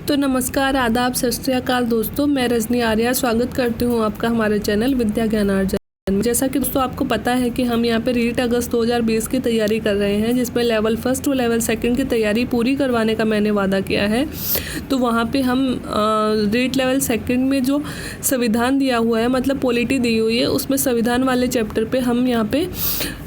तो नमस्कार, आदाब, सत श्री अकाल दोस्तों। मैं रजनी आर्या स्वागत करती हूँ आपका हमारे चैनल विद्या ज्ञानार्जन। जैसा कि दोस्तों आपको पता है कि हम यहाँ पे रीट अगस्त 2020 की तैयारी कर रहे हैं, जिसमें लेवल फर्स्ट और लेवल सेकंड की तैयारी पूरी करवाने का मैंने वादा किया है। तो वहाँ पे हम रीट लेवल सेकंड में जो संविधान दिया हुआ है, मतलब पॉलिटी दी हुई है, उसमें संविधान वाले चैप्टर पे हम यहाँ पे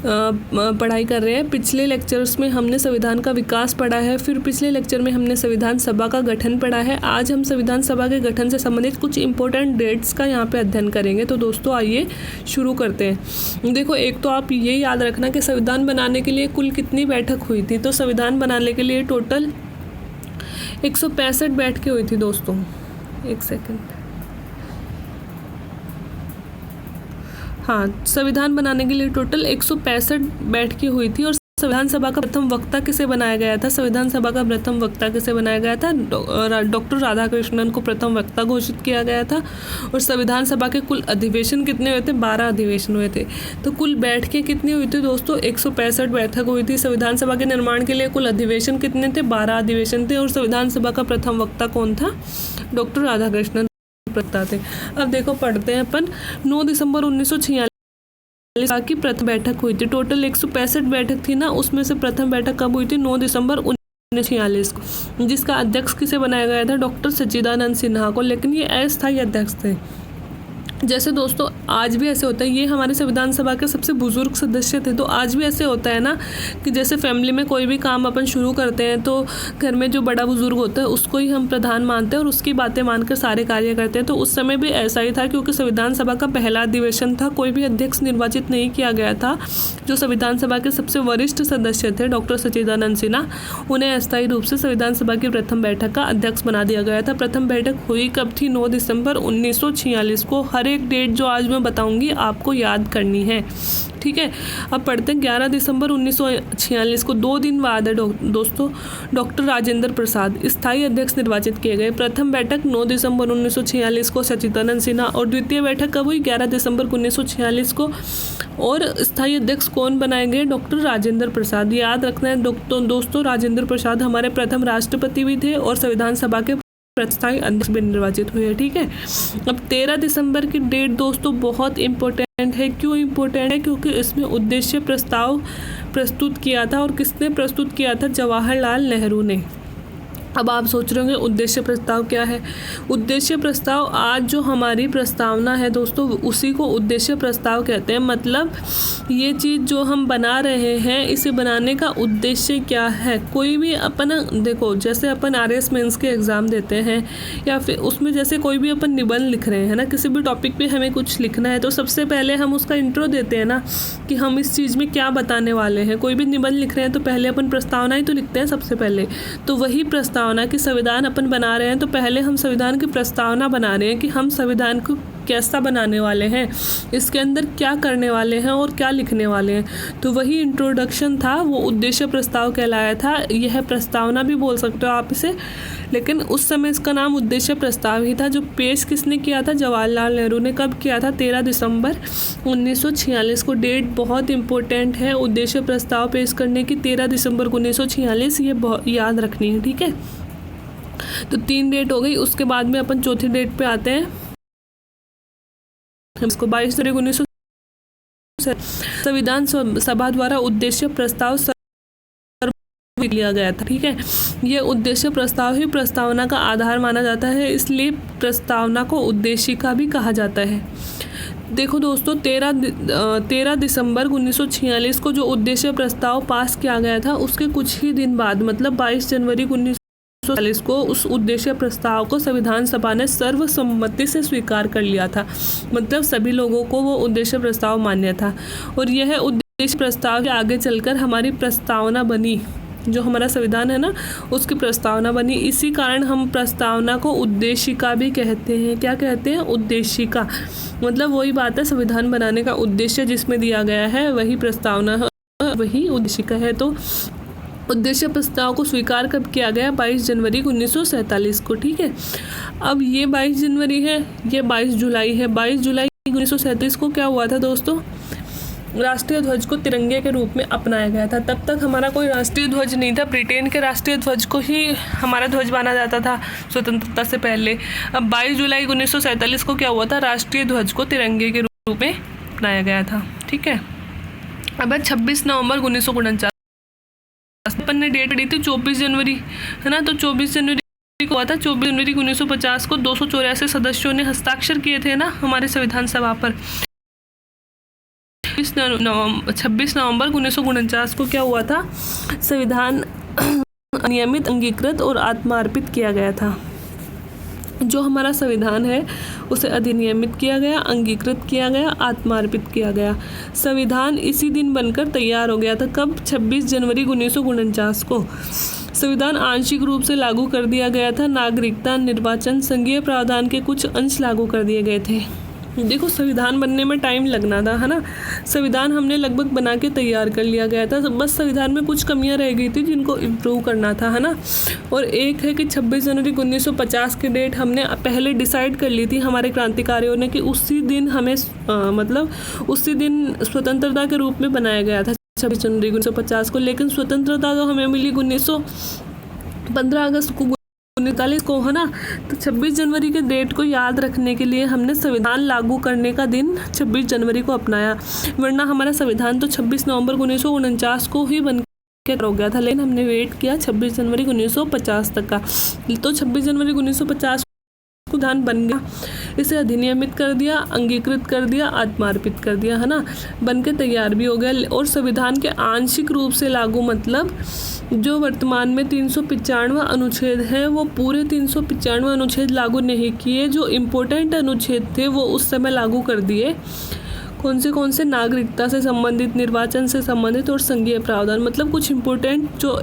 पढ़ाई कर रहे हैं। पिछले लेक्चर्स में हमने संविधान का विकास पढ़ा है, फिर पिछले लेक्चर में हमने संविधान सभा का गठन पढ़ा है। आज हम संविधान सभा के गठन से संबंधित कुछ इंपॉर्टेंट डेट्स का यहाँ पे अध्ययन करेंगे। तो दोस्तों आइए शुरू करते हैं। देखो, एक तो आप ये याद रखना कि संविधान बनाने के लिए कुल कितनी बैठक हुई थी। तो संविधान बनाने के लिए टोटल 165 बैठकें हुई थी दोस्तों। एक सेकंड, हाँ, संविधान बनाने के लिए टोटल 165 बैठकें हुई थी। और संविधान सभा का प्रथम वक्ता किसे बनाया गया था? संविधान सभा का प्रथम वक्ता किसे बनाया गया था? डॉक्टर राधाकृष्णन को प्रथम वक्ता घोषित किया गया था। और संविधान सभा के कुल अधिवेशन कितने हुए थे? 12 अधिवेशन हुए थे। तो कुल बैठकें कितनी हुई थी दोस्तों? 165 बैठक हुई थी। संविधान सभा के निर्माण के लिए कुल अधिवेशन कितने थे? 12 अधिवेशन थे। और संविधान सभा का प्रथम वक्ता कौन था? डॉक्टर राधाकृष्णन वक्ता थे। अब देखो, पढ़ते हैं अपन। 9 दिसंबर 1946 की प्रथम बैठक हुई थी। टोटल 165 बैठक थी ना, उसमें से प्रथम बैठक कब हुई थी? 9 दिसंबर 1946 को, जिसका अध्यक्ष किसे बनाया गया था? डॉक्टर सच्चिदानंद सिन्हा को। लेकिन ये अस्थायी अध्यक्ष थे। जैसे दोस्तों आज भी ऐसे होता है, ये हमारे संविधान सभा के सबसे बुजुर्ग सदस्य थे। तो आज भी ऐसे होता है ना कि जैसे फैमिली में कोई भी काम अपन शुरू करते हैं तो घर में जो बड़ा बुजुर्ग होता है उसको ही हम प्रधान मानते हैं और उसकी बातें मानकर सारे कार्य करते हैं। तो उस समय भी ऐसा ही था, क्योंकि संविधान सभा का पहला अधिवेशन था, कोई भी अध्यक्ष निर्वाचित नहीं किया गया था। जो संविधान सभा के सबसे वरिष्ठ सदस्य थे डॉक्टर सच्चिदानंद सिन्हा, उन्हें अस्थायी रूप से संविधान सभा की प्रथम बैठक का अध्यक्ष बना दिया गया था। प्रथम बैठक हुई कब थी? 9 दिसंबर 1946 को। हर एक डेट जो आज मैं बताऊंगी आपको याद करनी है, ठीक है। अब पढ़ते हैं 11 दिसंबर 1946 को, 2 दिन बाद है दोस्तों, डॉक्टर राजेंद्र प्रसाद स्थायी अध्यक्ष निर्वाचित किए गए। प्रथम बैठक 9 दिसंबर 1946 को सच्चिदानंद सिन्हा, और द्वितीय बैठक कब हुई? 11 दिसंबर 1946 को। और स्थायी अध्यक्ष कौन बनाए गए? डॉक्टर राजेंद्र प्रसाद। याद रखना है दोस्तों, राजेंद्र प्रसाद हमारे प्रथम राष्ट्रपति भी थे और संविधान सभा के स्थायी अध्यक्ष भी निर्वाचित हुए, ठीक है। अब 13 दिसंबर की डेट दोस्तों बहुत इंपॉर्टेंट है। क्यों इंपॉर्टेंट है? क्योंकि इसमें उद्देश्य प्रस्ताव प्रस्तुत किया था। और किसने प्रस्तुत किया था? जवाहरलाल नेहरू ने। अब आप सोच रहे होंगे उद्देश्य प्रस्ताव क्या है? उद्देश्य प्रस्ताव, आज जो हमारी प्रस्तावना है दोस्तों, उसी को उद्देश्य प्रस्ताव कहते हैं। मतलब ये चीज़ जो हम बना रहे हैं, इसे बनाने का उद्देश्य क्या है? कोई भी अपन, देखो जैसे अपन RS मेंस के एग्ज़ाम देते हैं या फिर उसमें जैसे कोई भी अपन निबंध लिख रहे हैं ना, किसी भी टॉपिक पे हमें कुछ लिखना है, तो सबसे पहले हम उसका इंट्रो देते हैं ना कि हम इस चीज़ में क्या बताने वाले हैं। कोई भी निबंध लिख रहे हैं तो पहले अपन प्रस्तावना ही तो लिखते हैं सबसे पहले। तो वही प्रस्तावना कि संविधान अपन बना रहे हैं, तो पहले हम संविधान की प्रस्तावना बना रहे हैं कि हम संविधान को कैसा बनाने वाले हैं, इसके अंदर क्या करने वाले हैं और क्या लिखने वाले हैं। तो वही इंट्रोडक्शन था, वो उद्देश्य प्रस्ताव कहलाया था। यह प्रस्तावना भी बोल सकते हो आप इसे, लेकिन उस समय इसका नाम उद्देश्य प्रस्ताव ही था। जो पेश किसने किया था? जवाहरलाल नेहरू ने। कब किया था? 13 दिसंबर 1946 को। डेट बहुत इंपॉर्टेंट है उद्देश्य प्रस्ताव पेश करने की, 13 दिसंबर 1946, ये याद रखनी है, ठीक है। तो 3 डेट हो गई। उसके बाद में अपन चौथी डेट पे आते हैं, इसको 22 तारीख 1900 संविधान सभा द्वारा उद्देश्य प्रस्ताव लिया गया था, ठीक है। ये उद्देश्य प्रस्ताव ही प्रस्तावना का आधार माना जाता है, इसलिए प्रस्तावना को उद्देशिका भी कहा जाता है। देखो दोस्तों, 13 दिसंबर 1946 को जो उद्देश्य प्रस्ताव पास किया गया था, उसके कुछ ही दिन बाद मतलब 22 जनवरी 1946 को उस उद्देश्य प्रस्ताव को संविधान सभा ने सर्वसम्मति से स्वीकार कर लिया था। मतलब सभी लोगों को वो उद्देश्य प्रस्ताव मान्य था। और यह उद्देश्य प्रस्ताव के आगे चलकर हमारी प्रस्तावना बनी। जो हमारा संविधान है ना, उसकी प्रस्तावना बनी। इसी कारण हम प्रस्तावना को उद्देशिका भी कहते हैं। क्या कहते हैं? उद्देशिका। मतलब वही बात है, संविधान बनाने का उद्देश्य जिसमें दिया गया है वही प्रस्तावना है, वही उद्देशिका है। तो उद्देश्य प्रस्ताव को स्वीकार कब किया गया? 22 जनवरी 1947 को, ठीक है। अब ये 22 जनवरी है, ये 22 जुलाई है। 22 जुलाई 1937 को क्या हुआ था दोस्तों? राष्ट्रीय ध्वज को तिरंगे के रूप में अपनाया गया था। तब तक हमारा कोई राष्ट्रीय ध्वज नहीं था, ब्रिटेन के राष्ट्रीय ध्वज को ही हमारा ध्वज माना जाता था स्वतंत्रता से पहले। अब 22 जुलाई 1947 को क्या हुआ था, राष्ट्रीय ध्वज को तिरंगे के रूप में अपनाया गया था। ठीक है, अब 26 नवंबर 1949 अपन ने डेट दी थी 24 जनवरी, है ना। तो 24 जनवरी को हुआ था, 24 जनवरी 1950 को 284 सदस्यों ने हस्ताक्षर किए थे ना हमारे संविधान सभा पर। 26 नवंबर 1949 को क्या हुआ था, संविधान नियमित, अंगीकृत और आत्मार्पित किया गया था। जो हमारा संविधान है उसे अधिनियमित किया गया, अंगीकृत किया गया, आत्मार्पित किया गया। संविधान इसी दिन बनकर तैयार हो गया था। कब, 26 जनवरी 1949 को। संविधान आंशिक रूप से लागू कर दिया गया था। नागरिकता, निर्वाचन, संघीय प्रावधान के कुछ अंश लागू कर दिए गए थे। देखो, संविधान बनने में टाइम लगना था, है ना। संविधान हमने लगभग बना के तैयार कर लिया गया था, बस संविधान में कुछ कमियां रह गई थी जिनको इम्प्रूव करना था, है ना। और एक है कि 26 जनवरी 1950 की डेट हमने पहले डिसाइड कर ली थी हमारे क्रांतिकारियों ने कि उसी दिन हमें मतलब उसी दिन स्वतंत्रता के रूप में बनाया गया था 26 जनवरी 1950 को। लेकिन स्वतंत्रता तो हमें मिली 15 अगस्त को 1949 को, है ना। तो 26 जनवरी के डेट को याद रखने के लिए हमने संविधान लागू करने का दिन 26 जनवरी को अपनाया, वरना हमारा संविधान तो 26 नवंबर 1949 को ही बन के हो गया था। लेकिन हमने वेट किया 26 जनवरी 1950 तक का। तो 26 जनवरी 1950 को संविधान बन गया, इसे अधिनियमित कर दिया, अंगीकृत कर दिया, आत्मार्पित कर दिया, है ना। बन के तैयार भी हो गया। और संविधान के आंशिक रूप से लागू मतलब जो वर्तमान में 395वां अनुच्छेद है वो पूरे 395वां अनुच्छेद लागू नहीं किए। जो इम्पोर्टेंट अनुच्छेद थे वो उस समय लागू कर दिए। कौन से, नागरिकता से संबंधित, निर्वाचन से संबंधित और संघीय प्रावधान, मतलब कुछ इम्पोर्टेंट जो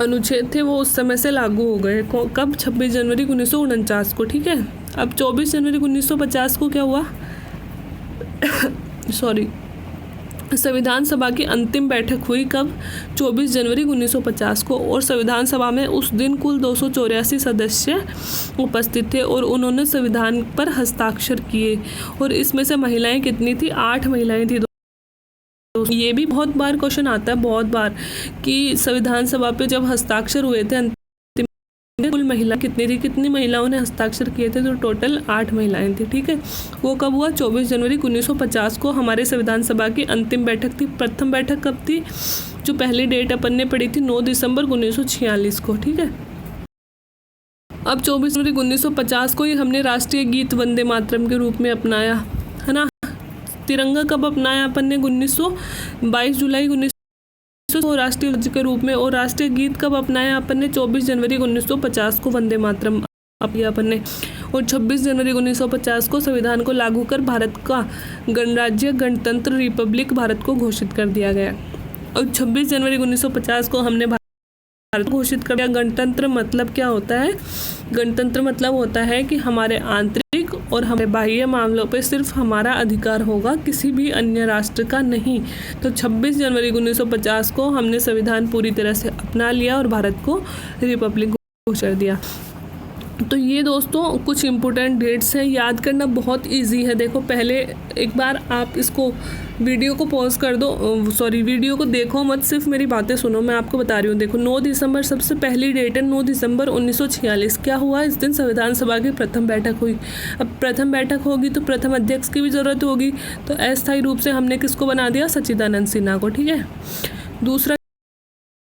अनुच्छेद थे वो उस समय से लागू हो गए। कब, 26 जनवरी 1949 को। ठीक है, अब 24 जनवरी 1950 को क्या हुआ सॉरी, संविधान सभा की अंतिम बैठक हुई। कब, 24 जनवरी 1950 को। और संविधान सभा में उस दिन कुल 284 सदस्य उपस्थित थे और उन्होंने संविधान पर हस्ताक्षर किए। और इसमें से महिलाएं कितनी थी, 8 महिलाएं थी। ये भी बहुत बार क्वेश्चन आता है, बहुत बार, कि संविधान सभा पे जब हस्ताक्षर हुए थे अंतिम, कुल महिला कितनी थी, कितनी महिलाओं ने हस्ताक्षर किए थे। तो टोटल 8 महिलाएं थी। ठीक है, वो कब हुआ, 24 जनवरी 1950 को हमारे संविधान सभा की अंतिम बैठक थी। प्रथम बैठक कब थी, जो पहली डेट अपन ने पढ़ी थी 9 दिसंबर 1946 को। ठीक है, अब 24 जनवरी 1950 को ही हमने राष्ट्रीय गीत वंदे मातरम के रूप में अपनाया, है ना। तिरंगा कब अपनाया अपन ने, 22 जुलाई 1900 को राष्ट्रीय ध्वज के रूप में। और राष्ट्रीय गीत कब अपनाया अपन ने, 24 जनवरी 1950 को वंदे मातरम अपनाया अपन ने। और 26 जनवरी 1950 को संविधान को लागू कर भारत का गणराज्य, गणतंत्र, रिपब्लिक भारत को घोषित कर दिया गया। और 26 जनवरी 1950 को हमने भारत घोषित कर दिया। गणतंत्र मतलब क्या होता है, गणतंत्र मतलब होता है कि हमारे आंतरिक और हमारे बाह्य मामलों पे सिर्फ हमारा अधिकार होगा, किसी भी अन्य राष्ट्र का नहीं। तो 26 जनवरी 1950 को हमने संविधान पूरी तरह से अपना लिया और भारत को रिपब्लिक घोषित कर दिया। तो ये दोस्तों कुछ इम्पोर्टेंट डेट्स हैं, याद करना बहुत इजी है। देखो, पहले एक बार आप इसको वीडियो को पॉज कर दो, वीडियो को देखो मत, सिर्फ मेरी बातें सुनो, मैं आपको बता रही हूँ। देखो, 9 दिसंबर सबसे पहली डेट है, 9 दिसंबर 1946। क्या हुआ, इस दिन संविधान सभा की प्रथम बैठक हुई। अब प्रथम बैठक होगी तो प्रथम अध्यक्ष की भी ज़रूरत होगी, तो अस्थायी रूप से हमने किसको बना दिया, सच्चिदानंद सिन्हा को। ठीक है, दूसरा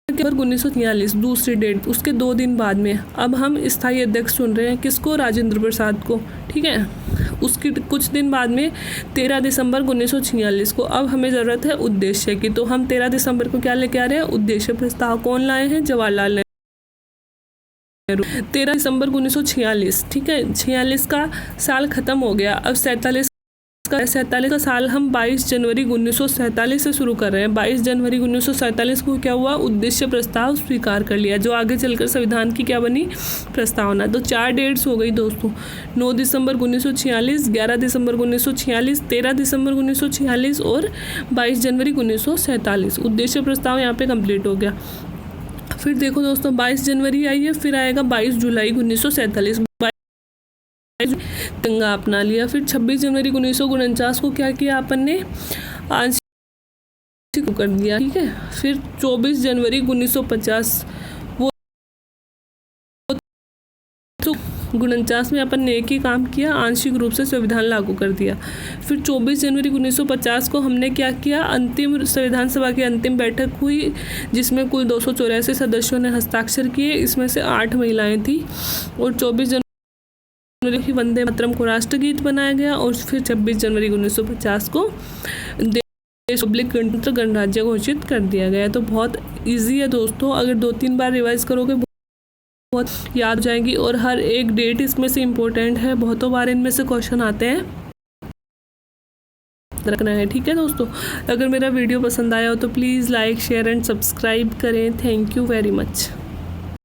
1946 दूसरी डेट, उसके 2 दिन बाद में अब हम स्थायी अध्यक्ष चुन रहे हैं, किसको, राजेंद्र प्रसाद को। ठीक है, उसकी कुछ दिन बाद में 13 दिसंबर 1946 को अब हमें ज़रूरत है उद्देश्य की। तो हम 13 दिसंबर को क्या लेके आ रहे हैं, उद्देश्य प्रस्ताव। कौन लाए हैं, जवाहरलाल नेहरू। 13 दिसंबर 1946। ठीक है, 46 का साल खत्म हो गया। अब 47 का साल हम 22 जनवरी 1947 से शुरू कर रहे हैं। 22 जनवरी 1947 को क्या हुआ, उद्देश्य प्रस्ताव स्वीकार कर लिया, जो आगे चलकर संविधान की क्या बनी, प्रस्तावना। तो 4 डेट्स हो गई दोस्तों, 9 दिसंबर 1946, 11 दिसंबर 1946, 13 दिसंबर 1946 और 22 जनवरी 1947। उद्देश्य प्रस्ताव यहाँ पे कंप्लीट हो गया। फिर देखो दोस्तों, 22 जनवरी आई है, फिर आएगा 22 जुलाई 1947, तिरंगा अपना लिया। फिर 26 जनवरी 1949 को क्या किया अपन ने, आंशिक कर दिया, ठीक है। फिर 24 जनवरी 1950 वो 49 में अपन ने एक ही काम किया, आंशिक रूप से संविधान लागू कर दिया। फिर 24 जनवरी 1950 को हमने क्या किया, अंतिम संविधान सभा की अंतिम बैठक हुई जिसमें कुल 284 सदस्यों ने हस्ताक्षर किए, इसमें से 8 महिलाएं थी। और 24 जनवरी की वंदे मातरम को राष्ट्रगीत बनाया गया। और फिर 26 जनवरी 1950 को पब्लिक गणतंत्र गणराज्य घोषित कर दिया गया। तो बहुत ईजी है दोस्तों, अगर 2-3 बार रिवाइज करोगे बहुत याद जाएगी। और हर एक डेट इसमें से इम्पोर्टेंट है, बहुतों बार इनमें से क्वेश्चन आते हैं, रखना है, ठीक है दोस्तों। अगर मेरा वीडियो पसंद आया हो तो please like share and subscribe करें। Thank you very much.